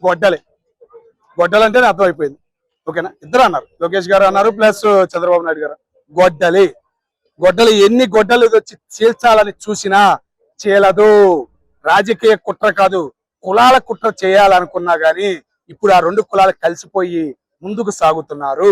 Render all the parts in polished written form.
గొడ్డలి గొడ్డలు అంటేనే అర్థమైపోయింది. ఓకేనా, ఇద్దరు అన్నారు, లోకేష్ గారు అన్నారు ప్లస్ చంద్రబాబు నాయుడు గారు. గొడ్డలి గొడ్డలి ఎన్ని గొడ్డలు వచ్చి చీల్చాలని చూసినా చీలదు. రాజకీయ కుట్ర కాదు, కులాల కుట్ర చేయాలనుకున్నా గాని ఇప్పుడు ఆ రెండు కులాలు కలిసిపోయి ముందుకు సాగుతున్నారు.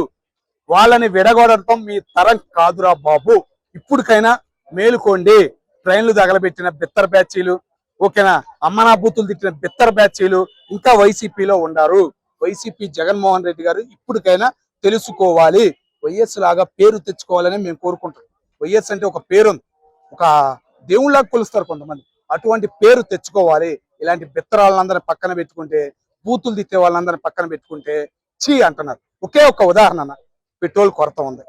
వాళ్ళని విడగొడటం మీ తరం కాదురా బాబు. ఇప్పటికైనా మేలుకోండి. ట్రైన్లు తగలబెట్టిన బిత్తర బ్యాచీలు, ఓకేనా, అమ్మనా బూతులు తిట్టిన బిత్తర బ్యాచీలు ఇంకా వైసీపీలో ఉండారు. వైసీపీ జగన్మోహన్ రెడ్డి గారు ఇప్పటికైనా తెలుసుకోవాలి. వైఎస్ లాగా పేరు తెచ్చుకోవాలని మేము కోరుకుంటాం. వైఎస్ అంటే ఒక పేరుంది, ఒక దేవుళ్ళగా కొలుస్తారు కొంతమంది. అటువంటి పేరు తెచ్చుకోవాలి. ఇలాంటి బిత్తరాళ్ళందరినీ పక్కన పెట్టుకుంటే, బూతులు తిట్టే వాళ్ళందరినీ పక్కన పెట్టుకుంటే చీ అంటున్నారు. ఒకే ఒక ఉదాహరణ, పెట్రోల్ కొరత ఉంది,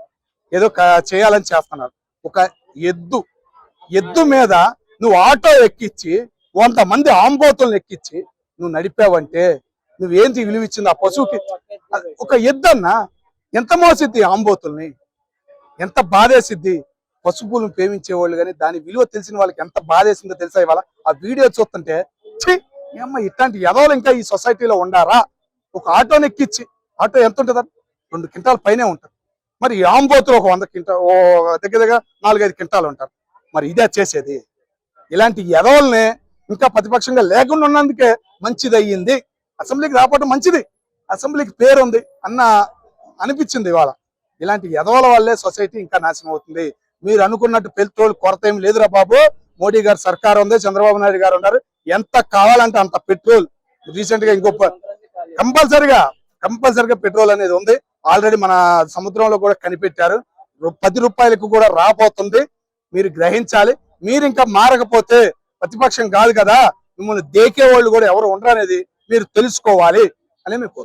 ఏదో చేయాలని చేస్తున్నారు. ఒక ఎద్దు మీద నువ్వు ఆటో ఎక్కించి 100 మంది ఆంబోతులను ఎక్కించి నువ్వు నడిపావంటే నువ్వేంటి విలువ ఇచ్చింది ఆ పశువుకి? ఒక ఎద్దు అన్న ఎంత మోసిద్ది ఆంబోతుల్ని, ఎంత బాధేసిద్ది. పశువులను ప్రేమించేవాళ్ళు కానీ దాని విలువ తెలిసిన వాళ్ళకి ఎంత బాధేసిందో తెలుసా? ఇవాళ ఆ వీడియో చూస్తుంటే ఛీ ఏమ్మా ఇట్లాంటి ఎదవలు ఇంకా ఈ సొసైటీలో ఉండారా? ఒక ఆటోని ఎక్కించి, ఆటో ఎంత ఉంటుంది? 2 క్వింటాల పైనే ఉంటుంది. మరి ఈ ఆంబోతులు ఒక 100 క్వింటాల్, దగ్గర దగ్గర 4-5 క్వింటాలు ఉంటారు. మరి ఇదే చేసేది? ఇలాంటి ఎదవల్ని ఇంకా ప్రతిపక్షంగా లేకుండా ఉన్నందుకే మంచిది అయ్యింది. అసెంబ్లీకి రాకపోవడం మంచిది, అసెంబ్లీకి పేరు ఉంది అనిపించింది ఇవాళ. ఇలాంటి ఎదవల వల్లే సొసైటీ ఇంకా నాశనం అవుతుంది. మీరు అనుకున్నట్టు పెట్రోల్ కొరత ఏమి లేదురా బాబు. మోడీ గారు సర్కార్ ఉంది, చంద్రబాబు నాయుడు గారు ఉన్నారు. ఎంత కావాలంటే అంత పెట్రోల్. రీసెంట్ గా కంపల్సరిగా పెట్రోల్ అనేది ఉంది. ఆల్రెడీ మన సముద్రంలో కూడా కనిపెట్టారు. 10 రూపాయలకు కూడా రాబోతుంది. మీరు గ్రహించాలి. మీరు ఇంకా మారకపోతే ప్రతిపక్షం కాదు కదా, మిమ్మల్ని దేకే వాళ్ళు కూడా ఎవరు ఉండరు అనేది మీరు తెలుసుకోవాలి అని మీకు